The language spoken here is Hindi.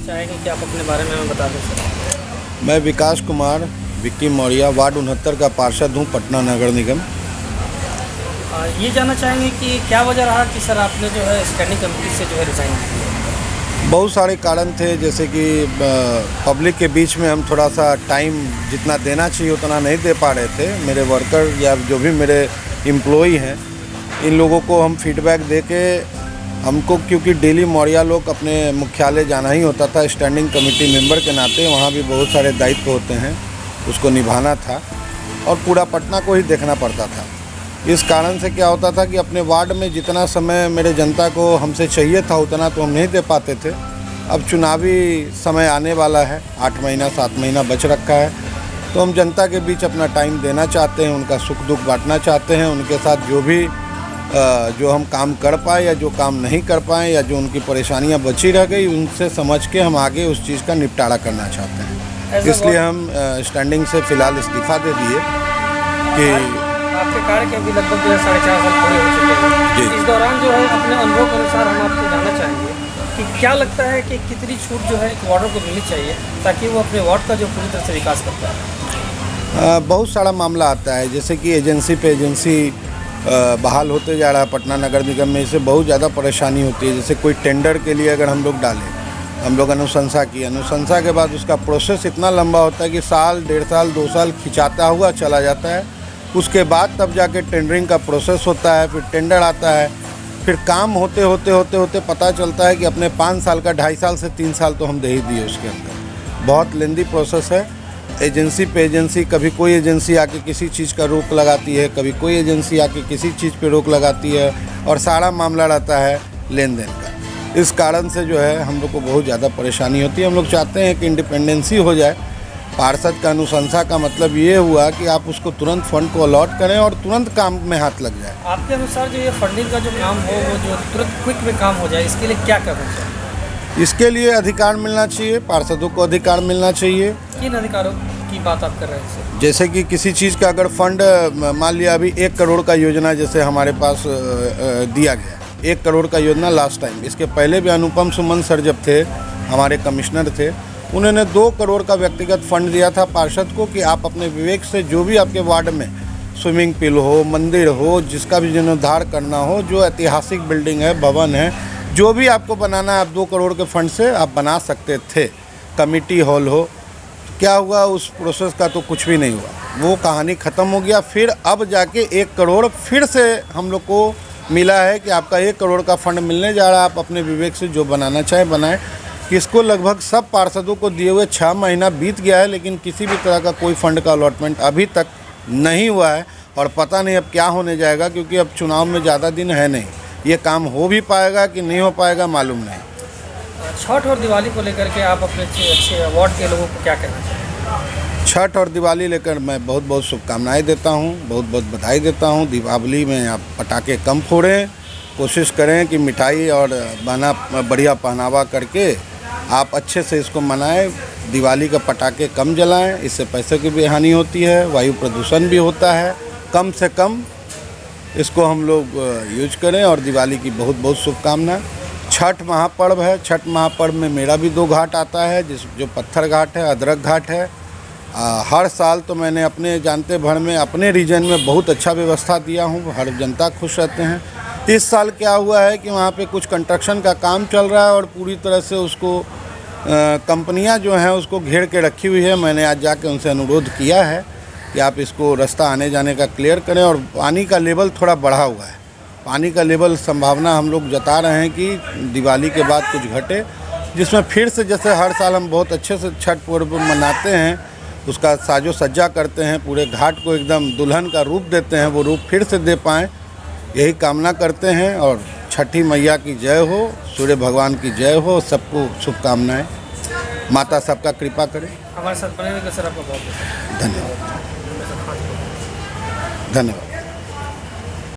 चाहेंगे कि आप अपने बारे में हमें बता दें सर। मैं विकास कुमार विक्की मौर्य वार्ड 69 का पार्षद हूँ, पटना नगर निगम। ये जानना चाहेंगे कि क्या वजह रहा कि सर आपने जो है स्टैंडिंग कमेटी से जो है रिज़ाइन किया? बहुत सारे कारण थे, जैसे कि पब्लिक के बीच में हम थोड़ा सा टाइम जितना देना चाहिए उतना नहीं दे पा रहे थे। मेरे वर्कर या जो भी मेरे एम्प्लॉई हैं, इन लोगों को हम फीडबैक दे के हमको, क्योंकि डेली मौर्या लोग अपने मुख्यालय जाना ही होता था स्टैंडिंग कमेटी मेंबर के नाते, वहाँ भी बहुत सारे दायित्व होते हैं, उसको निभाना था और पूरा पटना को ही देखना पड़ता था। इस कारण से क्या होता था कि अपने वार्ड में जितना समय मेरे जनता को हमसे चाहिए था उतना तो हम नहीं दे पाते थे। अब चुनावी समय आने वाला है, 8 महीना 7 महीना बच रखा है, तो हम जनता के बीच अपना टाइम देना चाहते हैं, उनका सुख दुख बांटना चाहते हैं। उनके साथ जो हम काम कर पाए या जो काम नहीं कर पाए या जो उनकी परेशानियां बची रह गई, उनसे समझ के हम आगे उस चीज़ का निपटारा करना चाहते हैं। इसलिए हम स्टैंडिंग से फ़िलहाल इस्तीफ़ा दे दिए कि आपके कार्य के अभी लगभग 4.5 साल पूरे हो चुके हैं। इस दौरान जो है अपने अनुभव के अनुसार हम आपसे जानना चाहेंगे कि क्या लगता है कि कितनी छूट जो है एक वार्डर को मिलनी चाहिए ताकि वो अपने वार्ड का जो पूरी तरह से विकास कर पाए? बहुत सारा मामला आता है, जैसे कि एजेंसी पे एजेंसी बहाल होते जा रहा है पटना नगर निगम में। इससे बहुत ज़्यादा परेशानी होती है। जैसे कोई टेंडर के लिए अगर हम लोग डालें, हम लोग अनुशंसा की, अनुशंसा के बाद उसका प्रोसेस इतना लंबा होता है कि साल 1.5 साल 2 साल खिंचाता हुआ चला जाता है। उसके बाद तब जाके टेंडरिंग का प्रोसेस होता है, फिर टेंडर आता है, फिर काम होते होते पता चलता है कि अपने 5 साल का 2.5 साल से 3 साल तो हम दे ही दिए उसके अंदर। बहुत लेंदी प्रोसेस है। एजेंसी पे एजेंसी, कभी कोई एजेंसी आके किसी चीज़ का रोक लगाती है, कभी कोई एजेंसी आके किसी चीज़ पे रोक लगाती है, और सारा मामला रहता है लेन देन का। इस कारण से जो है हम लोग को बहुत ज़्यादा परेशानी होती है। हम लोग चाहते हैं कि इंडिपेंडेंसी हो जाए। पार्षद का अनुशंसा का मतलब ये हुआ कि आप उसको तुरंत फंड को अलॉट करें और तुरंत काम में हाथ लग जाए। आपके अनुसार जो ये फंडिंग का जो काम हो वो जो तुरंत क्विक में काम हो जाए, इसके लिए क्या करना चाहिए? इसके लिए अधिकार मिलना चाहिए, पार्षदों को अधिकार मिलना चाहिए। किन अधिकारों की बात आप कर रहे हैं सर? जैसे कि किसी चीज़ का अगर फंड, मान लिया अभी 1 करोड़ का योजना जैसे हमारे पास दिया गया, 1 करोड़ का योजना लास्ट टाइम, इसके पहले भी अनुपम सुमन सर जब थे, हमारे कमिश्नर थे, उन्होंने 2 करोड़ का व्यक्तिगत फंड दिया था पार्षद को कि आप अपने विवेक से जो भी आपके वार्ड में स्विमिंग पूल हो, मंदिर हो, जिसका भी जीर्णोद्धार करना हो, जो ऐतिहासिक बिल्डिंग है, भवन है, जो भी आपको बनाना है, आप 2 करोड़ के फंड से आप बना सकते थे। कमेटी हॉल हो, क्या हुआ उस प्रोसेस का? तो कुछ भी नहीं हुआ, वो कहानी ख़त्म हो गया। फिर अब जाके 1 करोड़ फिर से हम लोग को मिला है कि आपका 1 करोड़ का फंड मिलने जा रहा है, आप अपने विवेक से जो बनाना चाहें बनाएं। किसको लगभग सब पार्षदों को दिए हुए 6 महीना बीत गया है, लेकिन किसी भी तरह का कोई फंड का अलॉटमेंट अभी तक नहीं हुआ है, और पता नहीं अब क्या होने जाएगा, क्योंकि अब चुनाव में ज़्यादा दिन है नहीं। ये काम हो भी पाएगा कि नहीं हो पाएगा मालूम नहीं। छठ और दिवाली को लेकर के आप अपने अच्छे वार्ड के लोगों को क्या कहना चाहेंगे? छठ और दिवाली लेकर मैं बहुत बहुत शुभकामनाएं देता हूं, बहुत बहुत बधाई देता हूं। दीपावली में आप पटाखे कम फोड़ें, कोशिश करें कि मिठाई और बढ़िया पहनावा करके आप अच्छे से इसको मनाएं। दिवाली का पटाखे कम जलाएं, इससे पैसे की भी हानि होती है, वायु प्रदूषण भी होता है। कम से कम इसको हम लोग यूज करें, और दिवाली की बहुत बहुत शुभकामनाएं। छठ महापर्व है, छठ महापर्व में मेरा भी 2 घाट आता है, जो पत्थर घाट है, अदरक घाट है। हर साल तो मैंने अपने जानते भर में अपने रीजन में बहुत अच्छा व्यवस्था दिया हूँ, हर जनता खुश रहते हैं। इस साल क्या हुआ है कि वहाँ पे कुछ कंस्ट्रक्शन का काम चल रहा है और पूरी तरह से उसको कंपनियां जो हैं उसको घेर के रखी हुई है। मैंने आज जाके उनसे अनुरोध किया है कि आप इसको रास्ता आने जाने का क्लियर करें, और पानी का लेवल थोड़ा बढ़ा हुआ है। पानी का लेवल संभावना हम लोग जता रहे हैं कि दिवाली के बाद कुछ घटे, जिसमें फिर से जैसे हर साल हम बहुत अच्छे से छठ पर्व मनाते हैं, उसका साजो सज्जा करते हैं, पूरे घाट को एकदम दुल्हन का रूप देते हैं, वो रूप फिर से दे पाएँ, यही कामना करते हैं। और छठी मैया की जय हो, सूर्य भगवान की जय हो, सबको शुभकामनाएं। माता सबका कृपा करे। हमारे साथ बने रहने का सर आपका बहुत धन्यवाद। धन्यवाद।